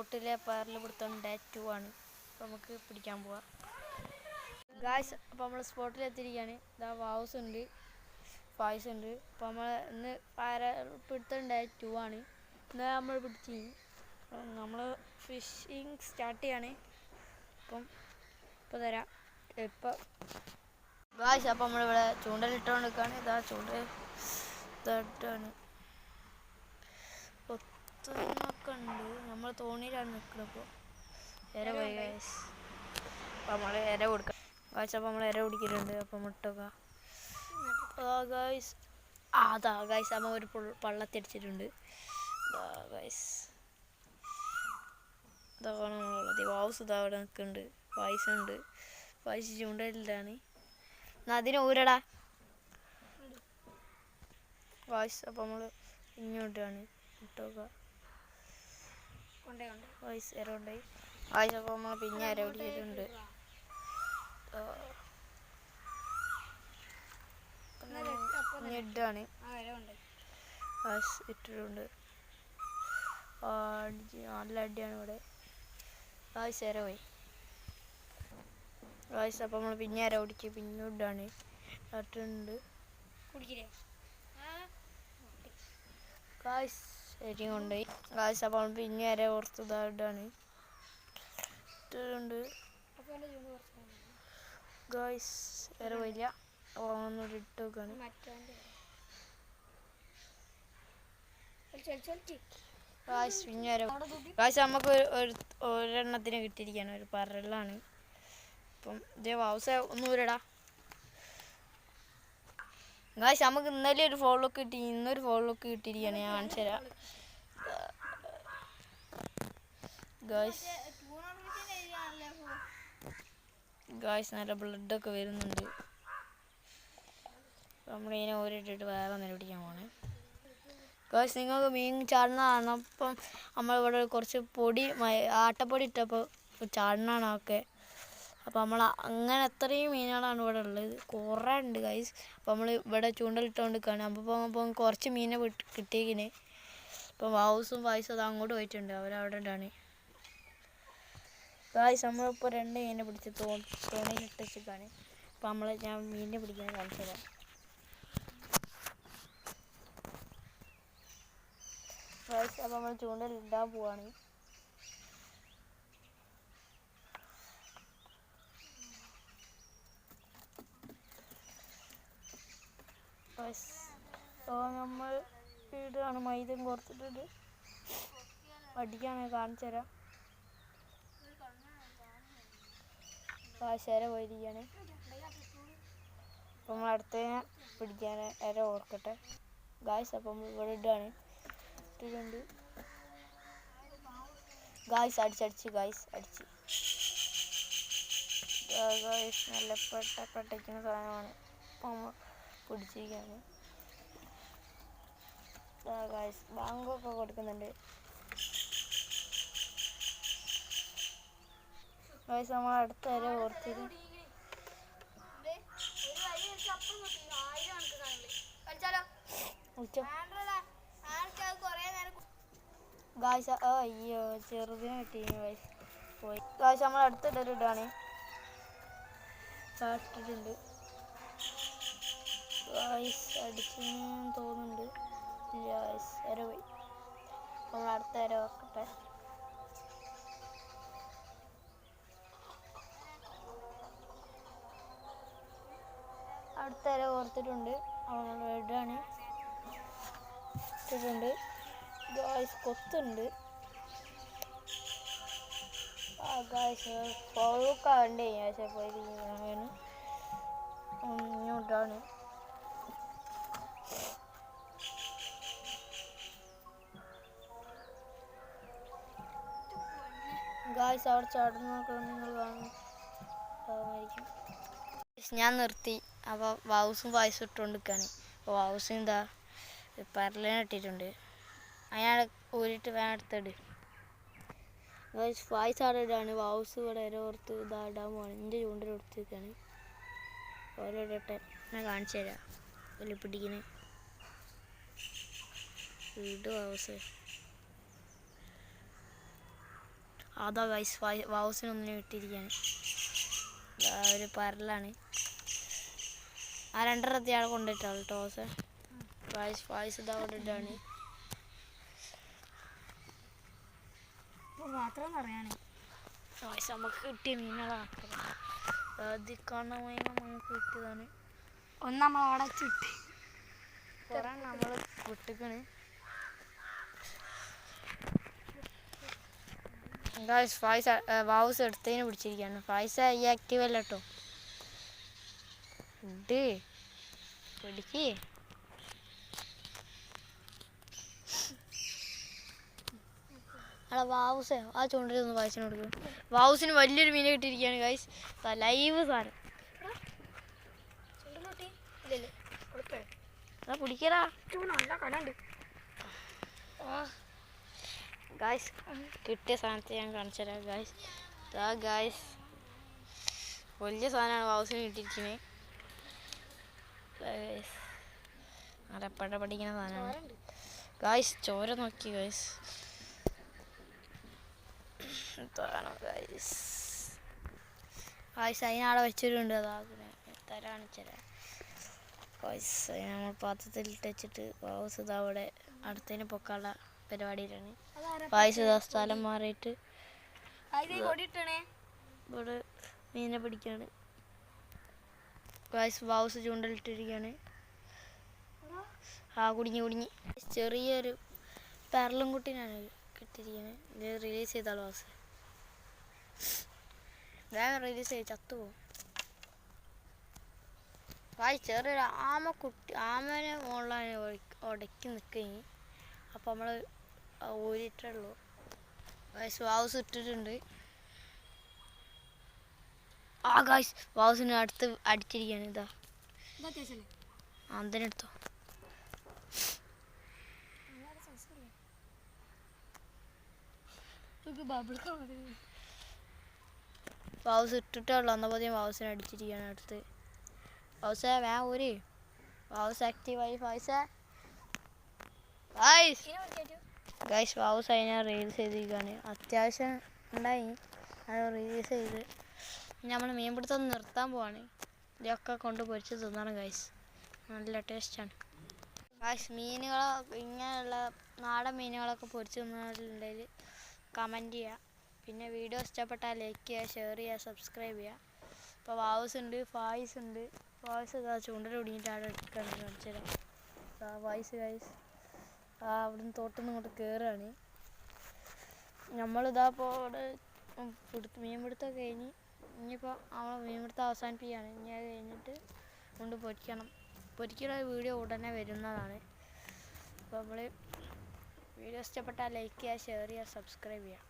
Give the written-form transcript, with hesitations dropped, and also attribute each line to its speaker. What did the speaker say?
Speaker 1: സ്പോട്ടിലെ പരൽ പിടുത്തം ഡേ 2 ആണ്. അപ്പോൾ നമുക്ക് പിടിക്കാൻ പോവാം ഗായ്സ്. അപ്പോൾ നമ്മൾ സ്പോട്ടിലെത്തിയിരിക്കുകയാണ്. ഇതാ വാവ്സ് ഉണ്ട്, ഫായ്സ് ഉണ്ട്. അപ്പോൾ നമ്മൾ ഇന്ന് പരൽ പിടുത്തം ഡേ 2 ആണ്. ഇന്ന് നമ്മൾ പിടിച്ച് നമ്മൾ ഫിഷിങ് സ്റ്റാർട്ട് ചെയ്യാണ്. ഇപ്പോൾ തരാം ഇപ്പോൾ ഗായ്സ്. അപ്പോൾ നമ്മളിവിടെ ചൂണ്ടലിട്ടുകൊണ്ട് നിൽക്കുകയാണ്. ഇതാ ചൂണ്ടൽ ഇതാണ്. ഒത്തൊക്കെ ഉണ്ട്. നമ്മൾ തോണിയിലാണ് നിൽക്കുന്നത്. ഇപ്പോൾ ഇര പോയി ഗായ്സ്. അപ്പോൾ നമ്മൾ ഇര കൊടുക്കാം ഗായ്സ്. അപ്പോൾ നമ്മൾ ഇര പിടിക്കുന്നുണ്ട്. അപ്പോൾ മുട്ടൊക്കെ ഗായ്സ്. അതാ ഗായ്സ്, നമ്മൾ ഒരു പള്ളത്തിടിച്ചിട്ടുണ്ട് ഗായ്സ്. ഇതാണ് നമ്മളുള്ളത്. വാവ്സ് ഇതാ അവിടെ നിൽക്കുന്നുണ്ട്. പൈസ ഉണ്ട്. പൈസ ചൂണ്ടലിലാണ്. അതിന് ഊരടാ വായ്സ്. അപ്പോൾ നമ്മൾ ഇങ്ങോട്ടാണ് ഇട്ടോക്ക വായ്സ് ഇര കൊണ്ടായി വായ്സ്. അപ്പോൾ നമ്മൾ പിന്നെ ഇര പിടിച്ചിട്ടുണ്ട്. ഇടാണ് വായ്സ് ഇട്ടിട്ടുണ്ട്. നല്ല അടിയാണ് ഇവിടെ വായ്സ്. ഇര പോയി വായ്സ്. അപ്പോൾ നമ്മൾ പിന്നെ ഇര പിടിച്ച് പിന്നെ ഇടാണ് ഇട്ടുണ്ട് ഗായ്സ്. ശരി കൊണ്ടുപോയി ഗായ്സ്. അപ്പോൾ നമ്മൾ പിന്നെ ഇര ഓർത്ത് ഇതാണ് ഇട്ടിട്ടുണ്ട് ഗായ്സ്. ഇര പോയില്ല. അപ്പോൾ ഒന്നുകൂടി ഇട്ട് വെക്കാണ് ഗായ്സ്. പിന്നെ ഇര ഗായ്സ്. നമുക്ക് ഒരെണ്ണത്തിന് കിട്ടിയിരിക്കുകയാണ്. ഒരു പരലാണ്. അപ്പം ഇതേ വാവ്സ് ഒന്നൂരടാ ഗായ്സ്. നമുക്ക് ഇന്നലെ ഒരു ഫോളോക്ക് കിട്ടി, ഇന്നൊരു ഫോളോക്ക് കിട്ടിയിരിക്കുകയാണ്. ഞാൻ കാണിച്ചു തരാം ഗായ്സ്. ഗായ്സ് നല്ല ബ്ലഡൊക്കെ വരുന്നുണ്ട്. നമ്മളിങ്ങനെ ഓരിട്ടിട്ട് വേറെ ഒന്നിനെ പിടിക്കാൻ പോണേ ഗായ്സ്. നിങ്ങൾക്ക് മീൻ ചാടുന്നതാണ്. അപ്പം നമ്മളിവിടെ കുറച്ച് പൊടി ആട്ടപ്പൊടി ഇട്ടപ്പോൾ ചാടുന്നതാണ് ഒക്കെ. അപ്പോൾ നമ്മൾ അങ്ങനെ എത്രയും മീനുകളാണ് ഇവിടെ ഉള്ളത്. കുറേ ഉണ്ട് ഗൈസ്. അപ്പോൾ നമ്മൾ ഇവിടെ ചൂണ്ടലിട്ടുകൊണ്ട് നിൽക്കുകയാണ്. അപ്പോൾ കുറച്ച് മീനെ കിട്ടിയിരിക്കണേ. ഇപ്പം വാവ്സും ഫായ്സും അത് അങ്ങോട്ട് പോയിട്ടുണ്ട്. അവരവിടെ ഉണ്ടാണ് ഗായ്സ്. നമ്മളിപ്പോൾ 2 മീനെ പിടിച്ച് തോണിയിലിട്ട് വെച്ചിട്ടാണ്. അപ്പോൾ ഞാൻ മീനിനെ പിടിക്കാൻ കാണിച്ചു തരാം ഗായ്സ്. അപ്പോൾ നമ്മൾ ചൂണ്ടലിടാൻ പോവാണ് അപ്പോൾ നമ്മൾ ഇടുകയാണ്. മൈദയും കുറച്ചിട്ടിട്ട് അടിക്കാണ്. കാണിച്ചു തരാം ശര പോയിരിക്കുകയാണ്. അപ്പോൾ നമ്മൾ അടുത്തതിനെ പിടിക്കാൻ ഇര ഓർക്കട്ടെ ഗായ്സ്. അപ്പോൾ നമ്മൾ ഇവിടെ ഇടുകയാണ്. ഇട്ടിട്ടുണ്ട് ഗായ്സ്. അടിച്ച് ഗായ്സ്. ഗായ്സ് നല്ല പെട്ടയ്ക്കുന്ന സാധനമാണ്. അപ്പോൾ നമ്മൾ പിടിച്ചിരിക്കുകയാണ് ഗായ്സ്. ബാങ്കൊക്കെ കൊടുക്കുന്നുണ്ട് ഗായ്സ്. നമ്മൾ അടുത്ത വരെ ഓർത്തിട്ട് ഗായ്സ്. അയ്യോ ചെറുതിനെ കിട്ടി ഗായ്സ്. പോയി ഗായ്സ്. നമ്മൾ അടുത്തിട്ടൊരിടാണ് ഇട്ടിട്ടുണ്ട് ഗായ്സ്. അടിച്ചെന്ന് തോന്നുന്നുണ്ട് ഗായ്സ്. ഇര പോയി. നമ്മൾ അടുത്ത ഇര വെക്കട്ടെ അടുത്ത ഇര ഓർത്തിട്ടുണ്ട്. നമ്മൾ ഇടാണ് ഇട്ടിട്ടുണ്ട് ഗായ്സ്. കൊത്തുണ്ട് ഗായ്സ്. ഫോളോക്കാണ്ടേ ഗായ്സ്. പോയിരിക്കുകയാണ് ഇങ്ങോട്ടാണ് ഗായ്സ്. അവിടെ ചാടുന്നൊക്കെ നിങ്ങൾ കാണുമായിരിക്കും. ഞാൻ നിർത്തി. അപ്പോൾ വാവ്സും ഫായ്സും ഇട്ടുകൊണ്ട് നിൽക്കുകയാണ്. അപ്പോൾ വാവ്സും എന്താ പരലിനെ ഇട്ടിട്ടുണ്ട്. അയാൾ ഊരിട്ട് വേണം എടുത്തിട് ഗായ്സ്. ഫായ്സ് അവിടെ ഇടാണ്. വാവ്സ് ഇവിടെ ഇര ഓർത്ത് ഇതാ ഇടാൻ പോവാണ്. എൻ്റെ ചൂണ്ടൽ എടുത്തിരിക്കുകയാണ്. ഓരോ ഇടട്ടെ ഞാൻ കാണിച്ചു തരാം. വലിയ പിടിക്കുന്നത് ഇട് വാവ്സ്. അതാ ഗൈസ് വൗസിനൊന്നിനും ഇട്ടിരിക്കുകയാണ്. ഒരു പരലാണ്. ആ രണ്ടെണ്ണത്തി ആളെ കൊണ്ടിട്ടാണ് ടോസ്. വയസ്സ് ഇതാ അവിടെ ഇട്ടാണ്.
Speaker 2: മാത്രം പറയാനേ
Speaker 1: വയസ്സ് നമുക്ക് കിട്ടിയ മീനുകളാണ്. കാണാൻ നമുക്ക് കിട്ടിയതാണ്.
Speaker 2: ഒന്ന് നമ്മളവിടെ ചുറ്റി
Speaker 1: കുറെ നമ്മൾ വിട്ടിക്കണ്. വൗസ് എടുത്തതിന് പിടിച്ചിരിക്കുകയാണ്. ഫൈസ ഈ ആക്റ്റീവ് അല്ല കേട്ടോ. ഉണ്ട് പിടിക്ക്. അല്ല വാവുസേ ആ ചൂണ്ടിലൊന്ന് വയസ്സിന് കൊടുക്കും. വാവുസിന് വലിയൊരു മീനെ കിട്ടിയിരിക്കുകയാണ് ഗൈസ്. ലൈവ് സാധനം. പിടിക്കടാ.
Speaker 2: നല്ല കടണ്ട്
Speaker 1: ഗൈസ്. കിട്ടിയ സാധനത്തെ ഞാൻ കാണിച്ചു തരാം ഗൈസ്. ഗൈസ് വലിയ സാധനമാണ് വാവുസിന് കിട്ടിയിരിക്കുന്നത്. അരപ്പട പഠിക്കുന്ന സാധനമാണ് ഗൈസ്. ചോര നോക്കി ഗൈസ്. ഗൈസ് അതിനാടെ വെച്ചിട്ടുണ്ട്. കാണിച്ചുതരാം ഗൈസ്. നമ്മൾ പാത്രത്തിലിട്ട് വെച്ചിട്ട് വാവുസ് ഇതാ അവിടെ അടുത്തതിന് പൊക്കാനുള്ള പരിപാടിയിലാണ്. വായിസ് ഇതാ സ്ഥലം മാറിയിട്ട് ഇവിടെ മീനെ പിടിക്കാണ് ഗൈസ്. വാവുസ് ചൂണ്ടലിട്ടിരിക്കുകയാണ്. കുടുങ്ങി. ചെറിയൊരു പെരലും കുട്ടീനാണ് കിട്ടിയിരിക്കുന്നത്. ഇത് റിലീസ് ചെയ്താൽ വാസ് വേഗം റിലീസ് ചെയ്ത് ചത്തുപോകും. ചെറിയൊരു ആമനെ ഓൺലൈൻ ഉടക്കി നിൽക്കുകയും അപ്പോൾ നമ്മൾ ഊരിട്ടുള്ളൂ. വാവുസ് ഇട്ടിട്ടുണ്ട്. ഗൈസ് വാവുസിന് അടുത്ത് അടിച്ചിരിക്കുകയാണ്. ഇതാ അതിനെടുത്തോ. വാവുസ് ഇട്ടിട്ടേ ഉള്ളൂ. അന്നപ്പോഴത്തേക്കും വാവുസിനെ അടിച്ചിരിക്കുകയാണ് അടുത്ത്. വാവുസേ വേഗം ഊരി. വാവുസ് ആക്റ്റീവായി. ഗൈസ് വാവുസ് അതിനെ റീൽസ് ചെയ്തിരിക്കുകയാണ്. അത്യാവശ്യം ഉണ്ടായി അത് റിലീസ് ചെയ്ത്. നമ്മൾ മീൻപിടുത്തം നിർത്താൻ പോവാണ്. ഇതൊക്കെ കൊണ്ട് പൊരിച്ച് തിന്നണം ഗൈസ്. നല്ല ടേസ്റ്റാണ് ഗൈസ്. ഇങ്ങനെയുള്ള നാടൻ മീനുകളൊക്കെ പൊരിച്ച് തിന്നലുണ്ടെങ്കിൽ കമൻറ്റ് ചെയ്യുക. പിന്നെ വീഡിയോ ഇഷ്ടപ്പെട്ടാൽ ലൈക്ക് ചെയ്യുക, ഷെയർ ചെയ്യുക, സബ്സ്ക്രൈബ് ചെയ്യുക. ഇപ്പോൾ വാവുസ് ഉണ്ട്, ഫായിസ് ഉണ്ട്. വായിസ് ഇതാ ചൂണ്ടൽ ഒടിഞ്ഞിട്ട് അവിടെ എടുക്കുകയാണ്. കാണിച്ചു തരാം. വായിസ് ഗൈസ് അവിടുന്ന് തോട്ടൊന്നും ഇങ്ങോട്ട് കയറുകയാണ്. നമ്മളിതാ ഇപ്പോൾ അവിടെ മീൻപിടുത്തമൊക്കെ കഴിഞ്ഞ് ഇനിയിപ്പോൾ നമ്മൾ മീൻപിടുത്തം അവസാനിപ്പിക്കുകയാണ്. ഇനി അത് കഴിഞ്ഞിട്ട് കൊണ്ട് പൊരിക്കുന്ന വീഡിയോ ഉടനെ വരുന്നതാണ്. അപ്പോൾ നമ്മൾ വീഡിയോ ഇഷ്ടപ്പെട്ടാൽ ലൈക്ക് ചെയ്യുക, ഷെയർ ചെയ്യുക, സബ്സ്ക്രൈബ് ചെയ്യുക.